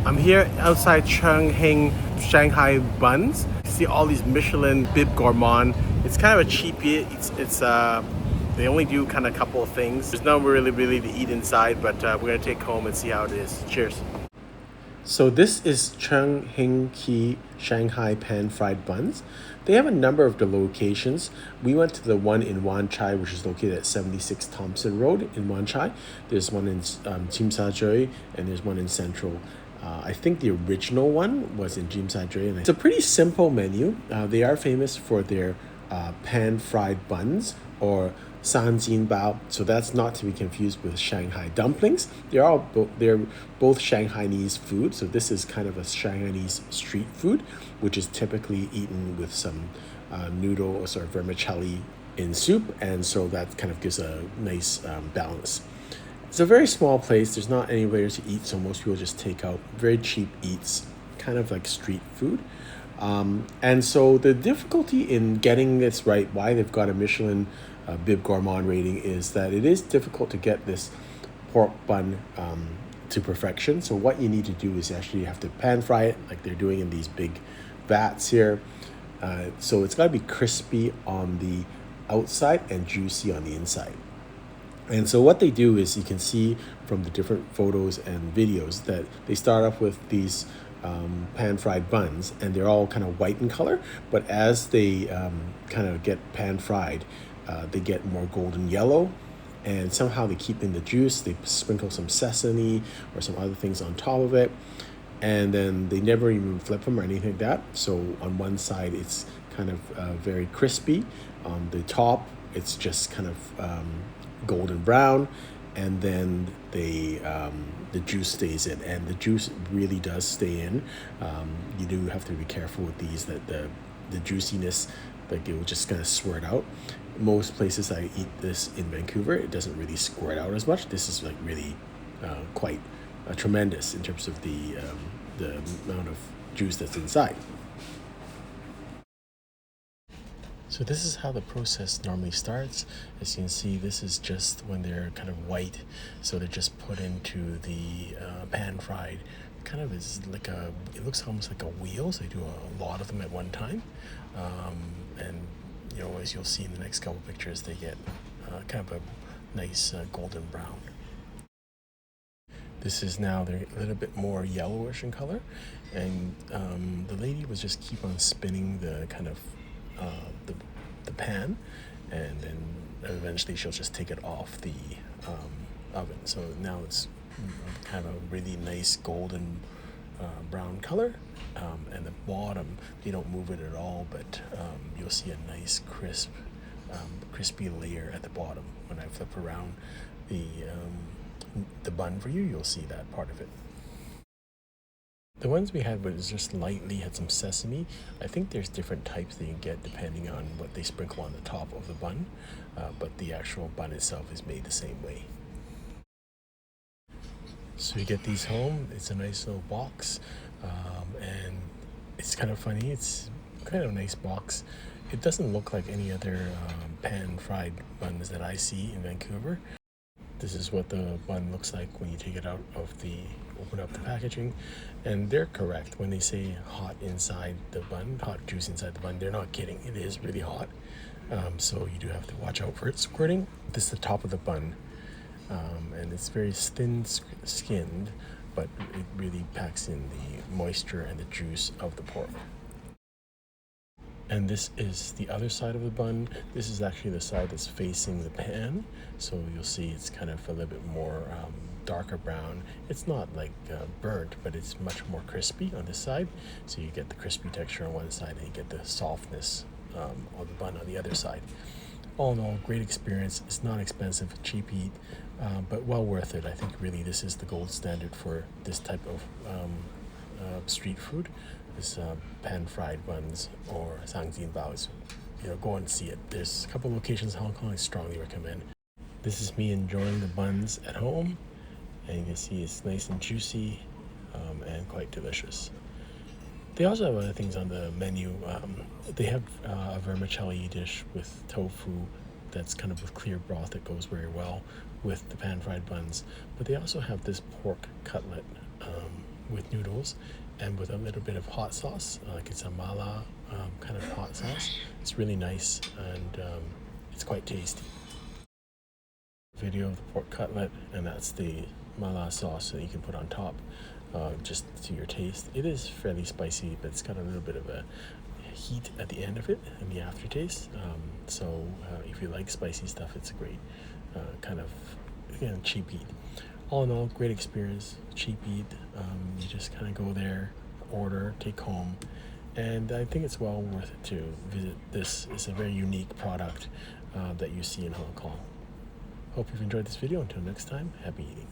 I'm here outside Cheung Hing Shanghai Buns. You see all these Michelin Bib Gourmand. It's kind of a cheap eat. They only do kind of a couple of things. There's no really to eat inside, but we're gonna take home and see how it is. Cheers. So this is Cheung Hing Kee Shanghai pan fried buns. They have a number of the locations. We went to the one in Wan Chai, which is located at 76 Thomson Rd in Wan Chai. There's one in Tsim Sha Tsui, and there's one in Central. I think the original one was in Tsim Sha Tsui. And it's a pretty simple menu. They are famous for their pan fried buns, or Shang Jian Bao. So that's not to be confused with Shanghai dumplings. They're both Shanghainese food. So this is kind of a Shanghainese street food, which is typically eaten with some noodles or vermicelli in soup, and so that kind of gives a nice balance. It's a very small place. There's not anywhere to eat, so most people just take out very cheap eats, kind of like street food. And so the difficulty in getting this right, why they've got a Michelin Bib Gourmand rating, is that it is difficult to get this pork bun to perfection. So what you need to do is actually have to pan fry it like they're doing in these big vats here. So it's got to be crispy on the outside and juicy on the inside. And so what they do is, you can see from the different photos and videos, that they start off with these pan-fried buns, and they're all kind of white in color, but as they kind of get pan-fried, they get more golden yellow, and somehow they keep in the juice. They sprinkle some sesame or some other things on top of it, and then they never even flip them or anything like that. So on one side it's kind of very crispy. On the top it's just kind of golden brown, and then the juice stays in, and the juice really does stay in. You do have to be careful with these, that the juiciness, like, it will just kind of squirt out. Most places I eat this in Vancouver, it doesn't really squirt out as much. This is like really quite tremendous in terms of the amount of juice that's inside. So this is how the process normally starts. As you can see, this is just when they're kind of white. So they're just put into the pan fried. Kind of is like it looks almost like a wheel. So they do a lot of them at one time. And as you'll see in the next couple pictures, they get kind of a nice golden brown. This is now, they're a little bit more yellowish in color. And the lady was just keep on spinning the kind of the pan, and then eventually she'll just take it off the oven. So now it's kind of a really nice golden brown color, and the bottom, they don't move it at all, but you'll see a nice crispy layer at the bottom. When I flip around the bun for you, you'll see that part of it. The ones we had was just lightly had some sesame. I think there's different types that you can get depending on what they sprinkle on the top of the bun, but the actual bun itself is made the same way. So you get these home. It's a nice little box, and it's kind of funny. It's kind of a nice box. It doesn't look like any other pan-fried buns that I see in Vancouver. This is what the bun looks like when you take it out of open up the packaging, and they're correct when they say hot inside the bun, hot juice inside the bun. They're not kidding. It is really hot, so you do have to watch out for it squirting. This is the top of the bun, and it's very thin-skinned, but it really packs in the moisture and the juice of the pork. And this is the other side of the bun. This is actually the side that's facing the pan. So you'll see it's kind of a little bit more darker brown. It's not like burnt, but it's much more crispy on this side. So you get the crispy texture on one side, and you get the softness of the bun on the other side. All in all, great experience. It's not expensive, cheap eat, but well worth it. I think really this is the gold standard for this type of street food. This pan-fried buns, or Shang Jian Bao. Go and see it. There's a couple locations in Hong Kong I strongly recommend. This is me enjoying the buns at home, and you can see it's nice and juicy and quite delicious. They also have other things on the menu. They have a vermicelli dish with tofu that's kind of with clear broth that goes very well with the pan-fried buns. But they also have this pork cutlet with noodles and with a little bit of hot sauce, like it's a mala kind of hot sauce. It's really nice, and it's quite tasty. Video of the pork cutlet, and that's the mala sauce that you can put on top, just to your taste. It is fairly spicy, but it's got a little bit of a heat at the end of it and the aftertaste. So if you like spicy stuff, it's a great kind of, again, cheap eat. All in all, great experience, cheap eat. You just kind of go there, order, take home, and I think it's well worth it to visit this. It's a very unique product that you see in Hong Kong. Hope you've enjoyed this video. Until next time, happy eating.